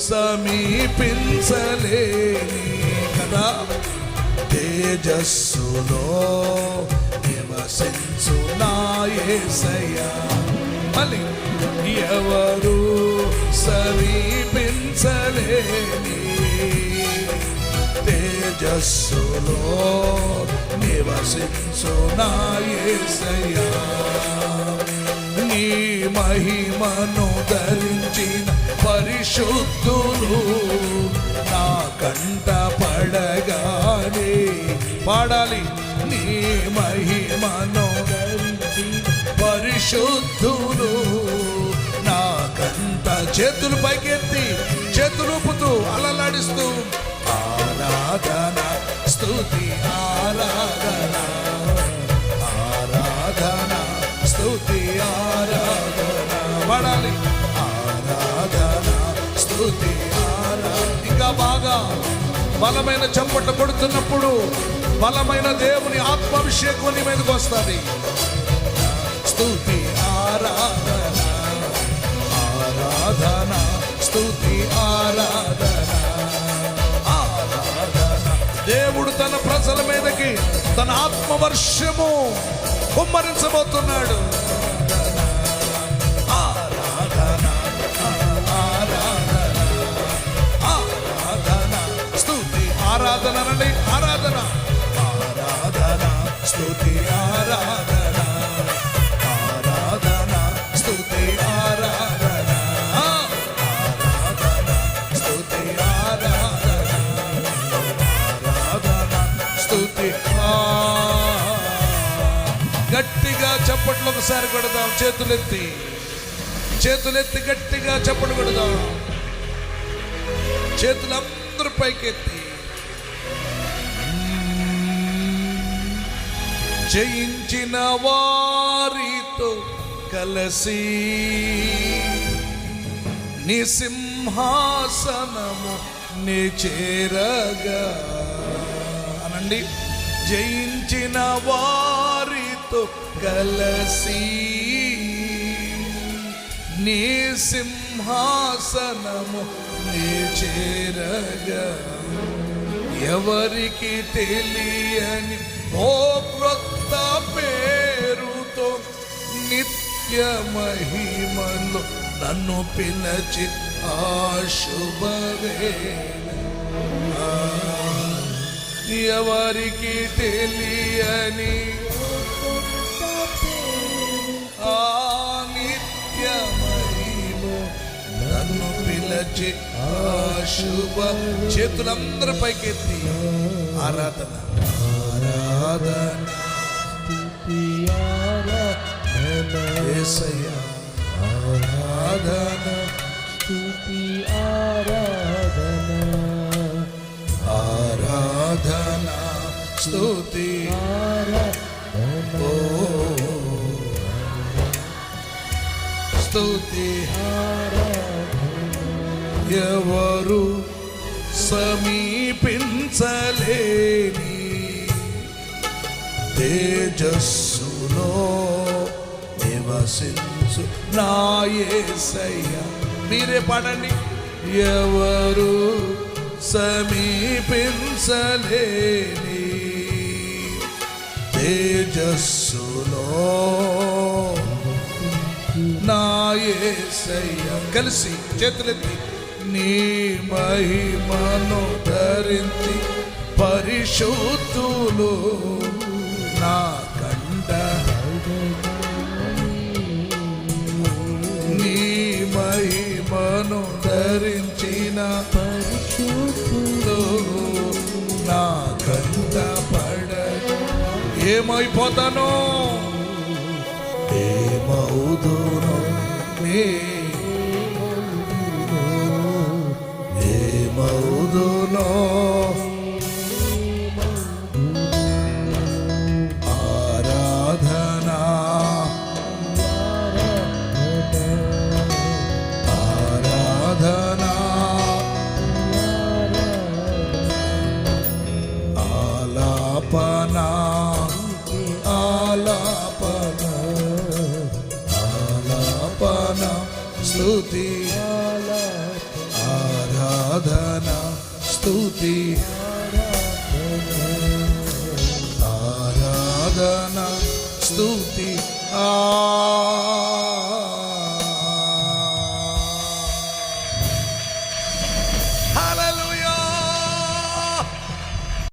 సమీపించలేని కదా తేజస్సులో నివసించు నా యేసయ్యా. మళ్ళీ ఎవరు సమీపించలేని తేజస్సులో నివసించు నా యేసయ్యా. నీ మహిమను ధరించిన పరిశుద్ధులు నా కంట పడగానే పాడాలి. నీ మహిమను ధరించి పరిశుద్ధులు నా కంట చేతులు పైకెత్తి చేతులు ఊపుతూ అలలాడిస్తూ ఆరాధన స్తుతి ఆరాధన ఆరాధన స్తుతి ఆరాధన పాడాలి. ఆరాధన స్తుతి ఆరాధన. ఇంకా బాగా బలమైన చప్పట్లు కొడుతున్నప్పుడు బలమైన దేవుని ఆత్మాభిషేకం నీ మీదకి వస్తుంది. స్తుతి ఆరాధన ఆరాధన స్తుతి ఆరాధన ఆరాధన. దేవుడు తన ప్రజల మీదకి తన ఆత్మవర్షము కుమ్మరించబోతున్నాడు. ఆరాధన ఆరాధన ఆరాధన స్తుతి ఆరాధన నండి. ఆరాధన ఆరాధన స్తుతి ఆరాధన ఆరాధన స్తుతి ఆరాధన ఆరాధన స్తుతి ఆరాధన ఆరాధన స్తుతి. గట్టిగా చప్పట్లు ఒకసారి కొడదాం. చేతులెత్తి చేతులెత్తి గట్టిగా చప్పట్లు కొడదాం. చేతులందరూ పైకెత్తి జయించిన వారితో కలసి నీ సింహాసనము నీ చేరగా అనండి. జయించిన వారితో కలసి నీ సింహాసనము నీ చేరగా ఎవరికి తెలియని ఓ క్రొత్త పేరుతో నిత్య మహిమలో నన్ను పిలచి ఆ శుభవేళ ఎవరికి తెలియని ఆ నిత్య మహిమ నన్ను పిలచి ఆ శుభ. చేతులందరూ పైకెత్తి ఆరాధన ఆరాధన యేసయ్యా ఆరాధన స్తుతి ఆరాధన ఆరాధన స్తుతి ఆరాధన స్తుతి ఆరాధన. ఎవరు సమీపించలేని తేజస్సులో నివసించు నా యేసయ్యా. మీరే పాడండి. ఎవరు సమీపించలేని తేజస్సులో నా యేసయ్యా. కలిసి చేతులెత్తి నీ మహిమను ధరించి పరిశుద్ధులు నా కంట నీ మహిమను ధరించిన పరిశుద్ధులు నా కంట పడ. ఏమైపోతాను ఏమవుదును ఏమవుదునో ఆరాధన ఆరాధన ఆలాపన ఆలాపన ఆలాపన ఆరాధన స్తుతి ఆరాధన స్తుతి